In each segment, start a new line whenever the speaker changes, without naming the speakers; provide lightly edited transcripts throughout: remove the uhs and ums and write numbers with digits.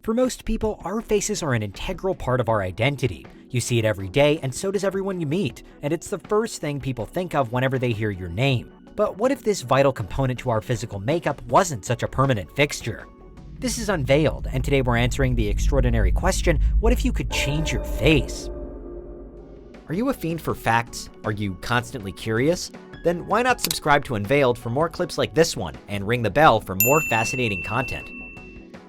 For most people, our faces are an integral part of our identity. You see it every day, and so does everyone you meet, and it's the first thing people think of whenever they hear your name. But what if this vital component to our physical makeup wasn't such a permanent fixture? This is Unveiled, and today we're answering the extraordinary question, what if you could change your face?
Are you a fiend for facts? Are you constantly curious? Then why not subscribe to Unveiled for more clips like this one, and ring the bell for more fascinating content.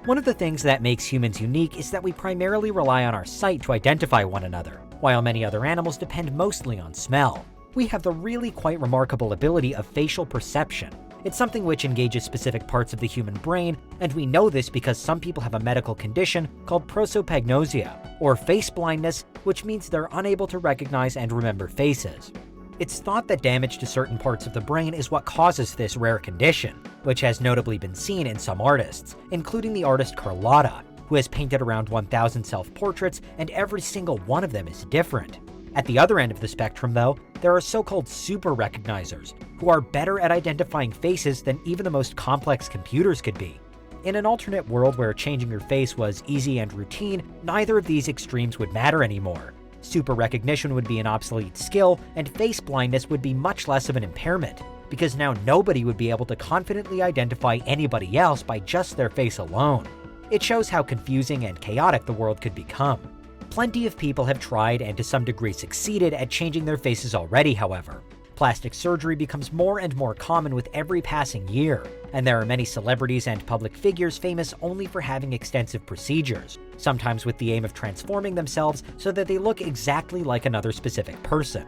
One of the things that makes humans unique is that we primarily rely on our sight to identify one another, while many other animals depend mostly on smell. We have the really quite remarkable ability of facial perception. It's something which engages specific parts of the human brain, and we know this because some people have a medical condition called prosopagnosia, or face blindness, which means they're unable to recognize and remember faces. It's thought that damage to certain parts of the brain is what causes this rare condition, which has notably been seen in some artists, including the artist Carlotta, who has painted around 1,000 self-portraits, and every single one of them is different. At the other end of the spectrum, though, there are so-called super recognizers, who are better at identifying faces than even the most complex computers could be. In an alternate world where changing your face was easy and routine, neither of these extremes would matter anymore. Super recognition would be an obsolete skill, and face blindness would be much less of an impairment, because now nobody would be able to confidently identify anybody else by just their face alone. It shows how confusing and chaotic the world could become. Plenty of people have tried and to some degree succeeded at changing their faces already, however. Plastic surgery becomes more and more common with every passing year, and there are many celebrities and public figures famous only for having extensive procedures, sometimes with the aim of transforming themselves so that they look exactly like another specific person.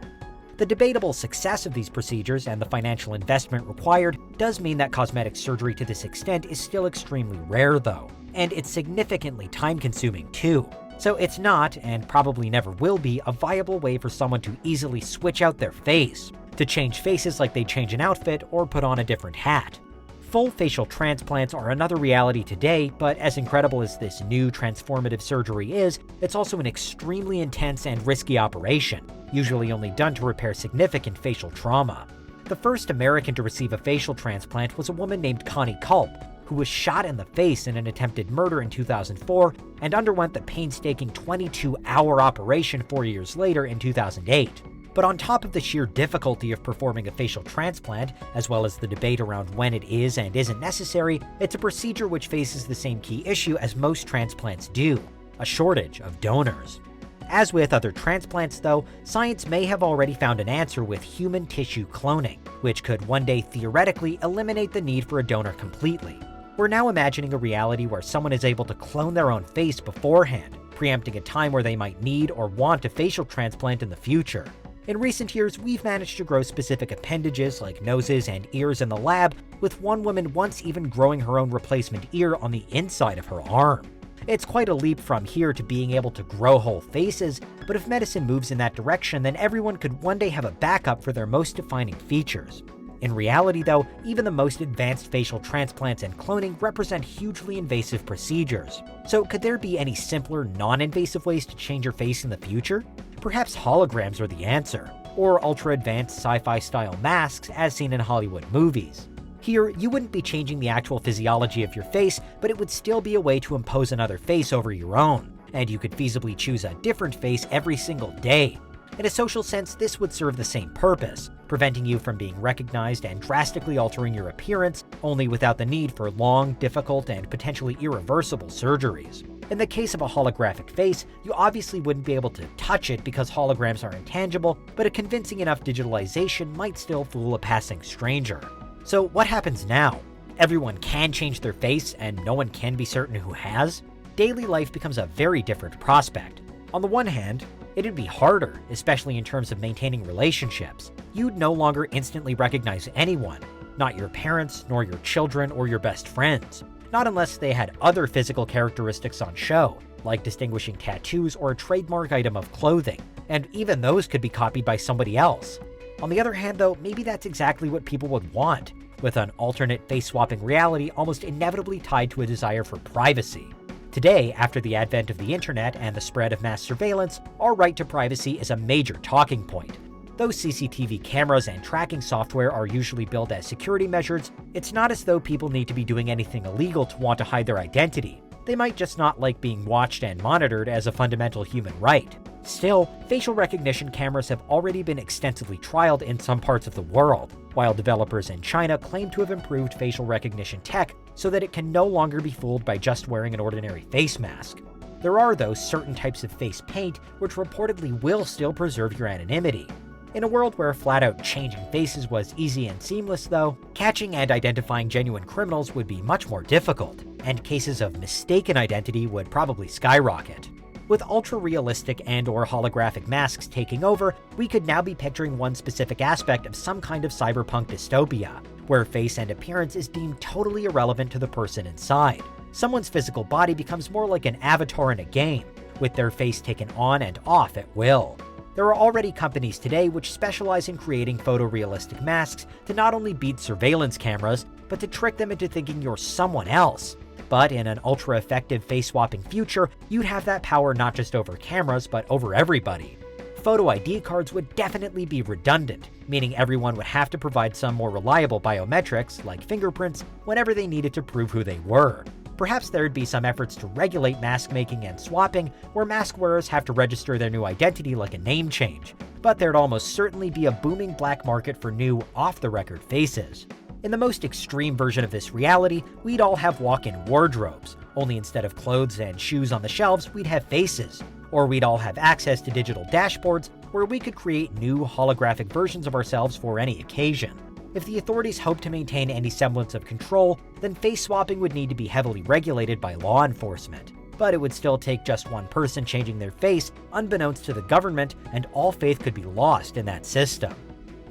The debatable success of these procedures and the financial investment required does mean that cosmetic surgery to this extent is still extremely rare though, and it's significantly time-consuming too. So it's not, and probably never will be, a viable way for someone to easily switch out their face, to change faces like they change an outfit or put on a different hat. Full facial transplants are another reality today, but as incredible as this new transformative surgery is, it's also an extremely intense and risky operation, usually only done to repair significant facial trauma. The first American to receive a facial transplant was a woman named Connie Culp, who was shot in the face in an attempted murder in 2004 and underwent the painstaking 22-hour operation 4 years later in 2008. But on top of the sheer difficulty of performing a facial transplant, as well as the debate around when it is and isn't necessary, it's a procedure which faces the same key issue as most transplants do: a shortage of donors. As with other transplants though, science may have already found an answer with human tissue cloning, which could one day theoretically eliminate the need for a donor completely. We're now imagining a reality where someone is able to clone their own face beforehand, preempting a time where they might need or want a facial transplant in the future. In recent years, we've managed to grow specific appendages like noses and ears in the lab, with one woman once even growing her own replacement ear on the inside of her arm. It's quite a leap from here to being able to grow whole faces, but if medicine moves in that direction, then everyone could one day have a backup for their most defining features. In reality though, even the most advanced facial transplants and cloning represent hugely invasive procedures. So could there be any simpler, non-invasive ways to change your face in the future? Perhaps holograms are the answer, or ultra-advanced sci-fi style masks as seen in Hollywood movies. Here, you wouldn't be changing the actual physiology of your face, but it would still be a way to impose another face over your own, and you could feasibly choose a different face every single day. In a social sense, this would serve the same purpose, preventing you from being recognized and drastically altering your appearance, only without the need for long, difficult, and potentially irreversible surgeries. In the case of a holographic face, you obviously wouldn't be able to touch it because holograms are intangible, but a convincing enough digitalization might still fool a passing stranger. So what happens now? Everyone can change their face and no one can be certain who has? Daily life becomes a very different prospect. On the one hand, it'd be harder, especially in terms of maintaining relationships. You'd no longer instantly recognize anyone, not your parents, nor your children, or your best friends. Not unless they had other physical characteristics on show, like distinguishing tattoos or a trademark item of clothing, and even those could be copied by somebody else. On the other hand though, maybe that's exactly what people would want, with an alternate face-swapping reality almost inevitably tied to a desire for privacy. Today, after the advent of the internet and the spread of mass surveillance, our right to privacy is a major talking point. Though CCTV cameras and tracking software are usually built as security measures, it's not as though people need to be doing anything illegal to want to hide their identity. They might just not like being watched and monitored as a fundamental human right. Still, facial recognition cameras have already been extensively trialed in some parts of the world, while developers in China claim to have improved facial recognition tech so that it can no longer be fooled by just wearing an ordinary face mask. There are, though, certain types of face paint which reportedly will still preserve your anonymity. In a world where flat-out changing faces was easy and seamless, though, catching and identifying genuine criminals would be much more difficult, and cases of mistaken identity would probably skyrocket. With ultra-realistic and/or holographic masks taking over, we could now be picturing one specific aspect of some kind of cyberpunk dystopia, where face and appearance is deemed totally irrelevant to the person inside. Someone's physical body becomes more like an avatar in a game, with their face taken on and off at will. There are already companies today which specialize in creating photorealistic masks to not only beat surveillance cameras, but to trick them into thinking you're someone else. But in an ultra-effective face-swapping future, you'd have that power not just over cameras, but over everybody. Photo ID cards would definitely be redundant, meaning everyone would have to provide some more reliable biometrics, like fingerprints, whenever they needed to prove who they were. Perhaps there'd be some efforts to regulate mask making and swapping, where mask wearers have to register their new identity like a name change. But there'd almost certainly be a booming black market for new, off-the-record faces. In the most extreme version of this reality, we'd all have walk-in wardrobes, only instead of clothes and shoes on the shelves, we'd have faces. Or we'd all have access to digital dashboards where we could create new holographic versions of ourselves for any occasion. If the authorities hope to maintain any semblance of control, then face swapping would need to be heavily regulated by law enforcement. But it would still take just one person changing their face, unbeknownst to the government, and all faith could be lost in that system.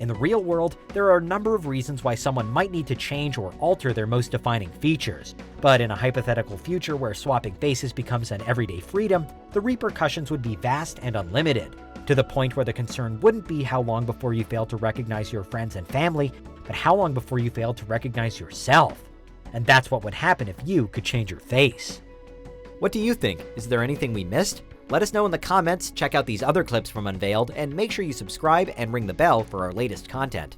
In the real world, there are a number of reasons why someone might need to change or alter their most defining features. But in a hypothetical future where swapping faces becomes an everyday freedom, the repercussions would be vast and unlimited, to the point where the concern wouldn't be how long before you fail to recognize your friends and family, but how long before you fail to recognize yourself. And that's what would happen if you could change your face.
What do you think? Is there anything we missed? Let us know in the comments, check out these other clips from Unveiled, and make sure you subscribe and ring the bell for our latest content.